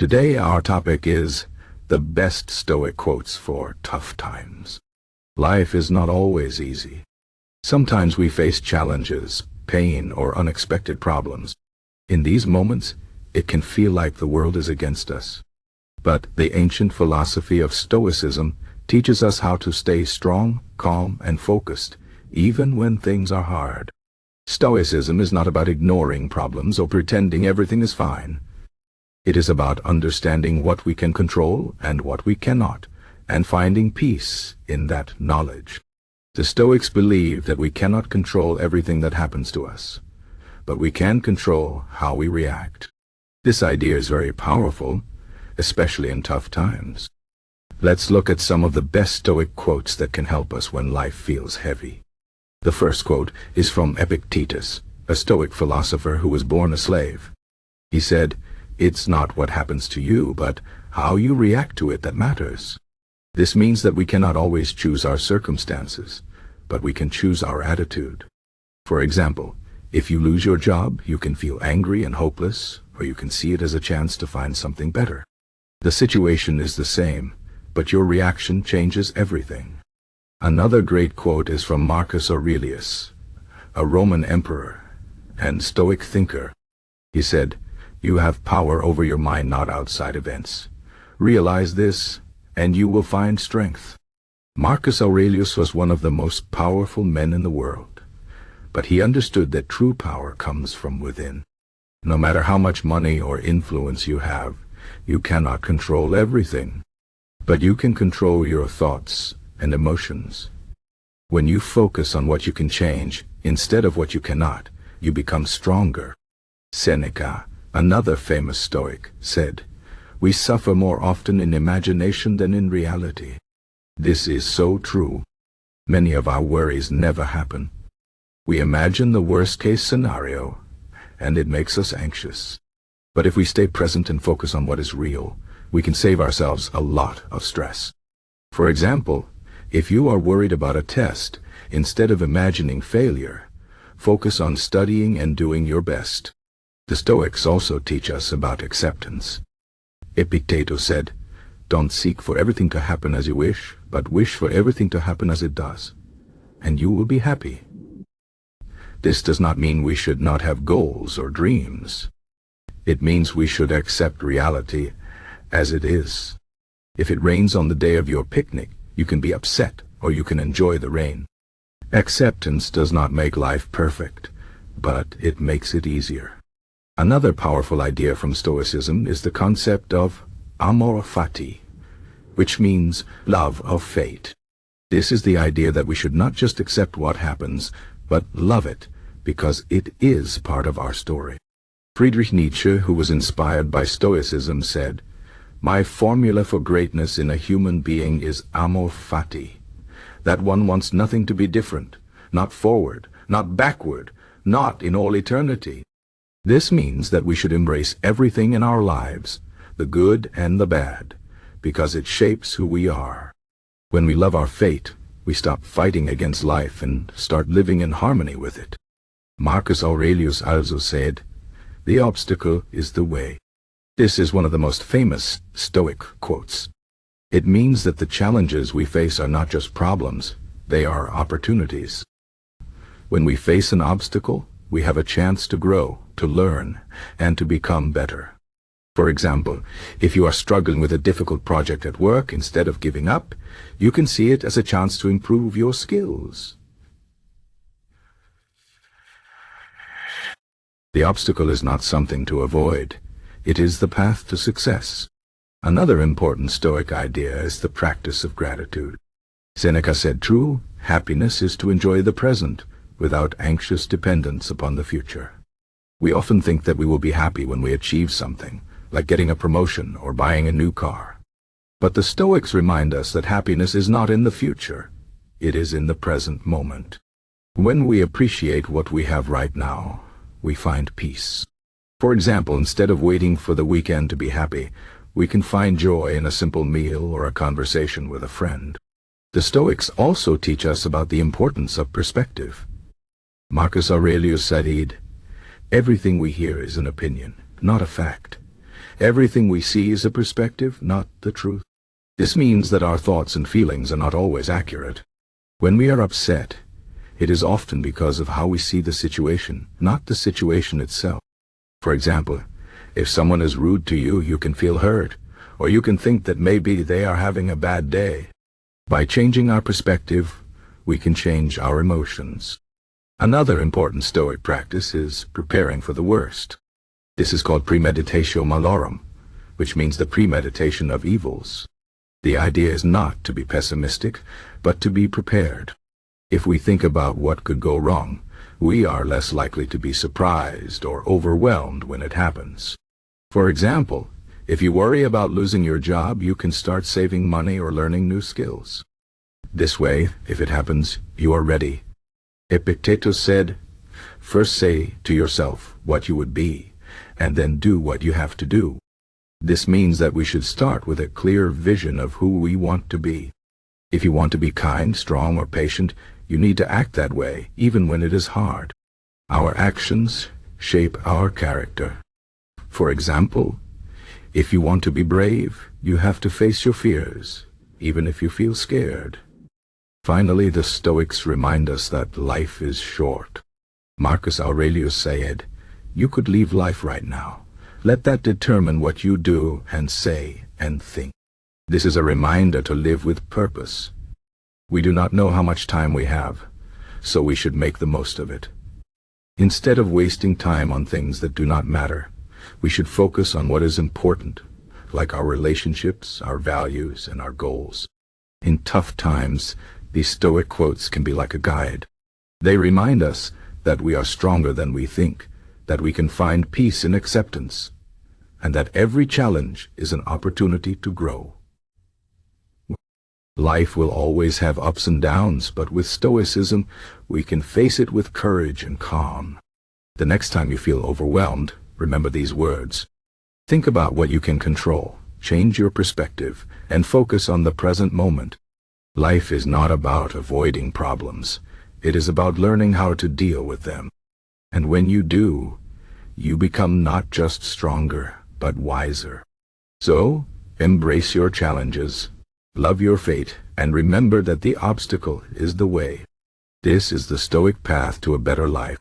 Today our topic is the best Stoic quotes for tough times. Life is not always easy. Sometimes we face challenges, pain, or unexpected problems. In these moments, it can feel like the world is against us. But the ancient philosophy of Stoicism teaches us how to stay strong, calm, and focused, even when things are hard. Stoicism is not about ignoring problems or pretending everything is fine. It is about understanding what we can control and what we cannot, and finding peace in that knowledge. The Stoics believe that we cannot control everything that happens to us, but we can control how we react. This idea is very powerful, especially in tough times. Let's look at some of the best Stoic quotes that can help us when life feels heavy. The first quote is from Epictetus, a Stoic philosopher who was born a slave. He said, "It's not what happens to you, but how you react to it that matters." This means that we cannot always choose our circumstances, but we can choose our attitude. For example, if you lose your job, you can feel angry and hopeless, or you can see it as a chance to find something better. The situation is the same, but your reaction changes everything. Another great quote is from Marcus Aurelius, a Roman emperor and Stoic thinker. He said, "You have power over your mind, not outside events. Realize this, and you will find strength." Marcus Aurelius was one of the most powerful men in the world, but he understood that true power comes from within. No matter how much money or influence you have, you cannot control everything, but you can control your thoughts and emotions. When you focus on what you can change instead of what you cannot, you become stronger. Seneca, another famous Stoic, said, "We suffer more often in imagination than in reality." This is so true. Many of our worries never happen. We imagine the worst-case scenario, and it makes us anxious. But if we stay present and focus on what is real, we can save ourselves a lot of stress. For example, if you are worried about a test, instead of imagining failure, focus on studying and doing your best. The Stoics also teach us about acceptance. Epictetus said, "Don't seek for everything to happen as you wish, but wish for everything to happen as it does, and you will be happy." This does not mean we should not have goals or dreams. It means we should accept reality as it is. If it rains on the day of your picnic, you can be upset, or you can enjoy the rain. Acceptance does not make life perfect, but it makes it easier. Another powerful idea from Stoicism is the concept of Amor Fati, which means love of fate. This is the idea that we should not just accept what happens, but love it, because it is part of our story. Friedrich Nietzsche, who was inspired by Stoicism, said, "My formula for greatness in a human being is Amor Fati, that one wants nothing to be different, not forward, not backward, not in all eternity." This means that we should embrace everything in our lives, the good and the bad, because it shapes who we are. When we love our fate, we stop fighting against life and start living in harmony with it. Marcus Aurelius also said, "The obstacle is the way." This is one of the most famous Stoic quotes. It means that the challenges we face are not just problems, they are opportunities. When we face an obstacle, we have a chance to grow, to learn, and to become better. For example, if you are struggling with a difficult project at work, instead of giving up, you can see it as a chance to improve your skills. The obstacle is not something to avoid. It is the path to success. Another important Stoic idea is the practice of gratitude. Seneca said, "True happiness is to enjoy the present, without anxious dependence upon the future." We often think that we will be happy when we achieve something, like getting a promotion or buying a new car. But the Stoics remind us that happiness is not in the future, it is in the present moment. When we appreciate what we have right now, we find peace. For example, instead of waiting for the weekend to be happy, we can find joy in a simple meal or a conversation with a friend. The Stoics also teach us about the importance of perspective. Marcus Aurelius said, "Everything we hear is an opinion, not a fact. Everything we see is a perspective, not the truth. This means that our thoughts and feelings are not always accurate. When we are upset, it is often because of how we see the situation, not the situation itself. For example, if someone is rude to you, you can feel hurt, or you can think that maybe they are having a bad day. By changing our perspective, we can change our emotions. Another important Stoic practice is preparing for the worst. This is called Premeditatio Malorum, which means the premeditation of evils. The idea is not to be pessimistic, but to be prepared. If we think about what could go wrong, we are less likely to be surprised or overwhelmed when it happens. For example, if you worry about losing your job, you can start saving money or learning new skills. This way, if it happens, you are ready. Epictetus said, "First say to yourself what you would be, and then do what you have to do." This means that we should start with a clear vision of who we want to be. If you want to be kind, strong, or patient, you need to act that way, even when it is hard. Our actions shape our character. For example, if you want to be brave, you have to face your fears, even if you feel scared. Finally, the Stoics remind us that life is short. Marcus Aurelius said, "You could leave life right now. Let that determine what you do and say and think." This is a reminder to live with purpose. We do not know how much time we have, so we should make the most of it. Instead of wasting time on things that do not matter, we should focus on what is important, like our relationships, our values, and our goals. In tough times, these Stoic quotes can be like a guide. They remind us that we are stronger than we think, that we can find peace in acceptance, and that every challenge is an opportunity to grow. Life will always have ups and downs, but with Stoicism, we can face it with courage and calm. The next time you feel overwhelmed, remember these words. Think about what you can control, change your perspective, and focus on the present moment. Life is not about avoiding problems. It is about learning how to deal with them. And when you do, you become not just stronger, but wiser. So, embrace your challenges, love your fate, and remember that the obstacle is the way. This is the Stoic path to a better life.